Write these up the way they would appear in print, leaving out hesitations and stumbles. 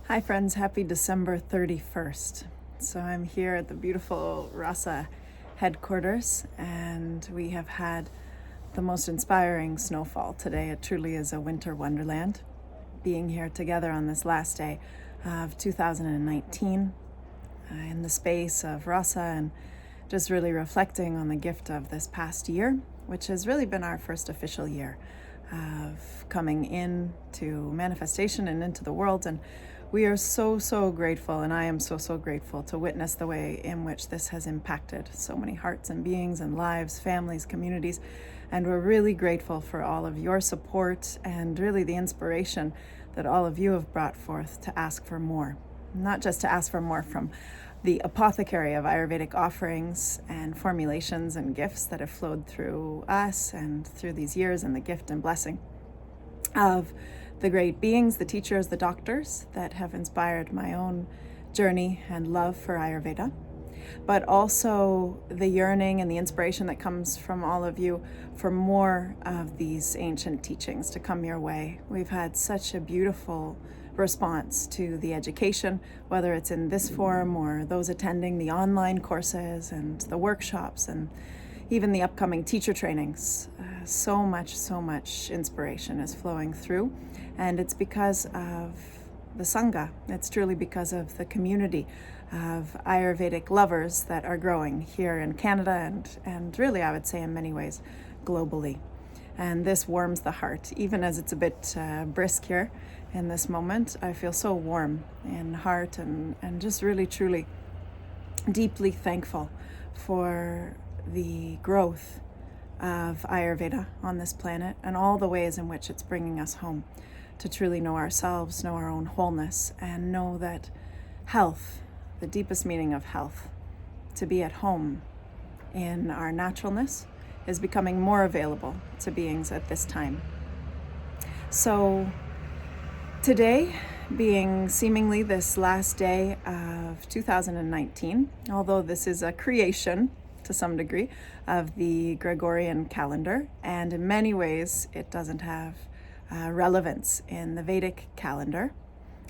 Hi friends, happy December 31st. So I'm here at the beautiful Rasa headquarters and we have had the most inspiring snowfall today. It truly is a winter wonderland. Being here together on this last day of 2019 in the space of Rasa and just really reflecting on the gift of this past year, which has really been our first official year of coming in to manifestation and into the world. And we are so grateful, and I am so grateful to witness the way in which this has impacted so many hearts and beings and lives, families, communities. And we're really grateful for all of your support and really the inspiration that all of you have brought forth to ask for more. Not just to ask for more from the apothecary of Ayurvedic offerings and formulations and gifts that have flowed through us and through these years, and the gift and blessing of the great beings, the teachers, the doctors that have inspired my own journey and love for Ayurveda, but also the yearning and the inspiration that comes from all of you for more of these ancient teachings to come your way. We've had such a beautiful response to the education, whether it's in this forum or those attending the online courses and the workshops and even the upcoming teacher trainings. So much inspiration is flowing through, and it's because of the Sangha. It's truly because of the community of Ayurvedic lovers that are growing here in Canada and really, I would say, in many ways, globally. And this warms the heart, even as it's a bit brisk here in this moment. I feel so warm in heart and just really, truly, deeply thankful for the growth of Ayurveda on this planet and all the ways in which it's bringing us home to truly know ourselves, know our own wholeness, and know that health, the deepest meaning of health, to be at home in our naturalness, is becoming more available to beings at this time. So today, being seemingly this last day of 2019, although this is a creation to some degree of the Gregorian calendar, and in many ways it doesn't have relevance in the Vedic calendar.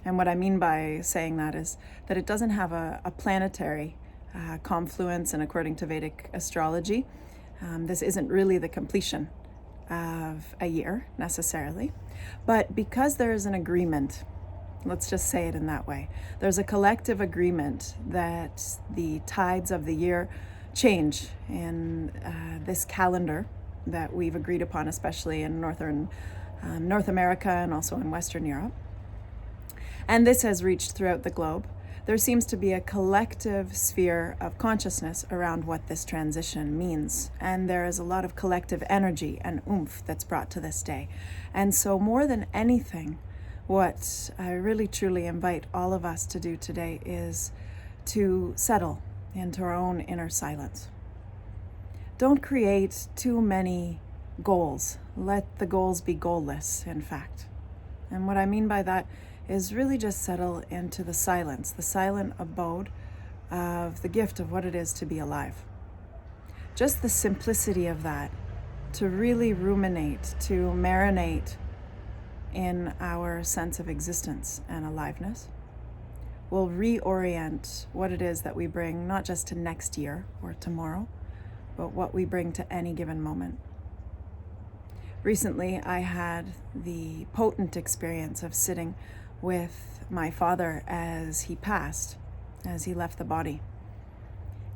And what I mean by saying that is that it doesn't have a planetary confluence, and according to Vedic astrology, this isn't really the completion of a year necessarily, but because there is an agreement, let's just say it in that way, there's a collective agreement that the tides of the year change in this calendar that we've agreed upon, especially in North America and also in Western Europe. And this has reached throughout the globe. There seems to be a collective sphere of consciousness around what this transition means. And there is a lot of collective energy and oomph that's brought to this day. And so more than anything, what I really truly invite all of us to do today is to settle into our own inner silence. Don't create too many goals. Let the goals be goalless, in fact. And what I mean by that is really just settle into the silence, the silent abode of the gift of what it is to be alive. Just the simplicity of that, to really ruminate, to marinate in our sense of existence and aliveness, will reorient what it is that we bring, not just to next year or tomorrow, but what we bring to any given moment. Recently, I had the potent experience of sitting with my father as he passed, as he left the body.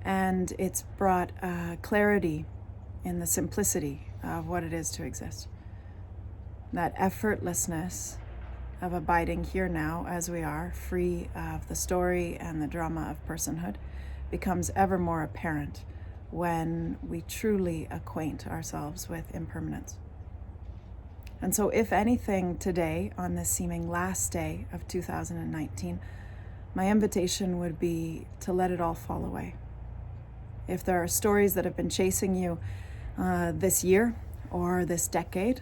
And it's brought clarity in the simplicity of what it is to exist. That effortlessness of abiding here now as we are, free of the story and the drama of personhood, becomes ever more apparent when we truly acquaint ourselves with impermanence. And so if anything today, on this seeming last day of 2019, my invitation would be to let it all fall away. If there are stories that have been chasing you this year or this decade,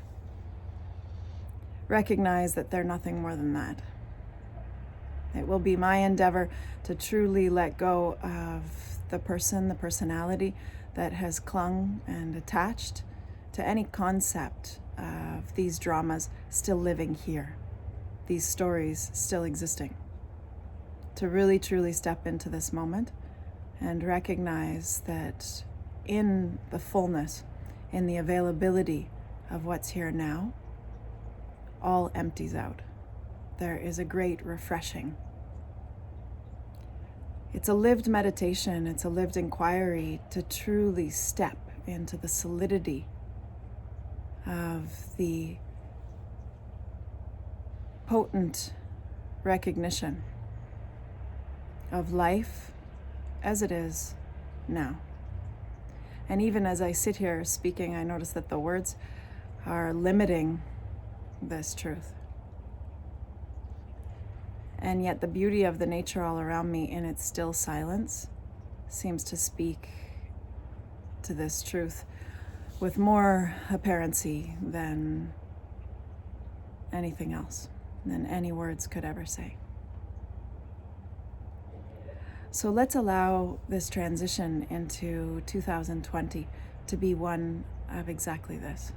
recognize that they're nothing more than that. It will be my endeavor to truly let go of the person, the personality that has clung and attached to any concept of these dramas still living here, these stories still existing. to really truly step into this moment and recognize that in the fullness, in the availability of what's here now, all empties out. There is a great refreshing. It's a lived meditation, it's a lived inquiry to truly step into the solidity of the potent recognition of life as it is now. And even as I sit here speaking, I notice that the words are limiting this truth. And yet the beauty of the nature all around me in its still silence seems to speak to this truth with more apparency than anything else, than any words could ever say. So let's allow this transition into 2020 to be one of exactly this,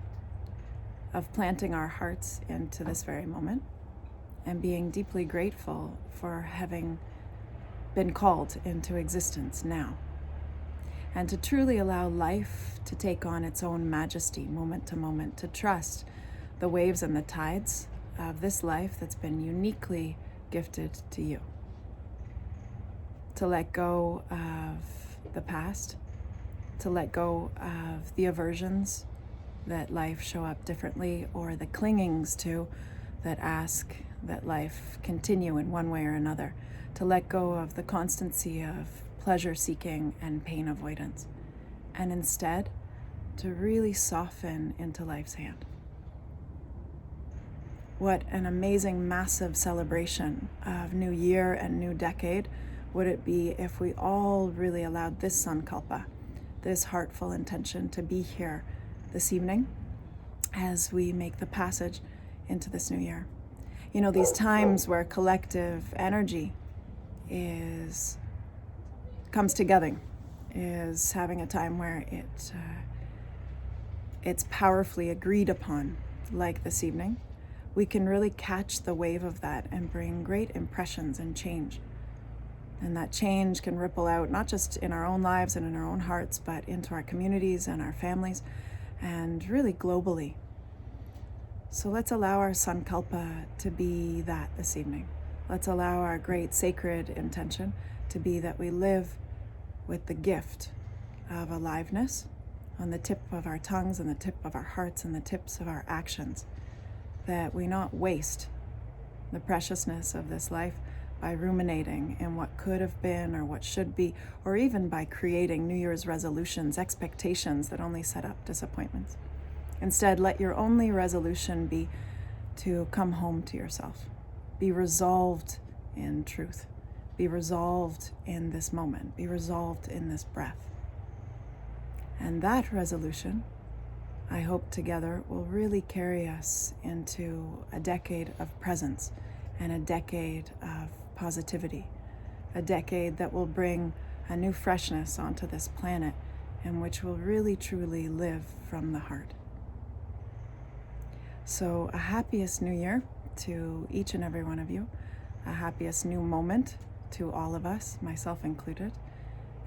of planting our hearts into this very moment and being deeply grateful for having been called into existence now, and to truly allow life to take on its own majesty moment to moment, to trust the waves and the tides of this life that's been uniquely gifted to you. To let go of the past, to let go of the aversions that life show up differently, or the clingings to that ask that life continue in one way or another, to let go of the constancy of pleasure seeking and pain avoidance, and instead to really soften into life's hand. What an amazing, massive celebration of new year and new decade would it be if we all really allowed this Sankalpa, this heartful intention, to be here this evening as we make the passage into this new year. You know, these times where collective energy comes together, is having a time where it's powerfully agreed upon, like this evening. We can really catch the wave of that and bring great impressions and change. And that change can ripple out not just in our own lives and in our own hearts, but into our communities and our families, and really globally. So let's allow our Sankalpa to be that this evening. Let's allow our great sacred intention to be that we live with the gift of aliveness on the tip of our tongues and the tip of our hearts and the tips of our actions, that we not waste the preciousness of this life by ruminating in what could have been or what should be, or even by creating New Year's resolutions, expectations that only set up disappointments. Instead, let your only resolution be to come home to yourself. Be resolved in truth. Be resolved in this moment. Be resolved in this breath. And that resolution, I hope together, will really carry us into a decade of presence and a decade of positivity, a decade that will bring a new freshness onto this planet, and which will really truly live from the heart. So a happiest new year to each and every one of you, a happiest new moment to all of us, myself included,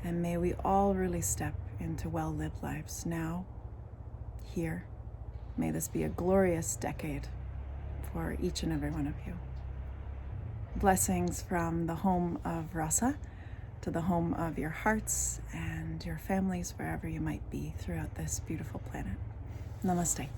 and may we all really step into well-lived lives now, here. May this be a glorious decade for each and every one of you. Blessings from the home of Rasa to the home of your hearts and your families, wherever you might be throughout this beautiful planet. Namaste.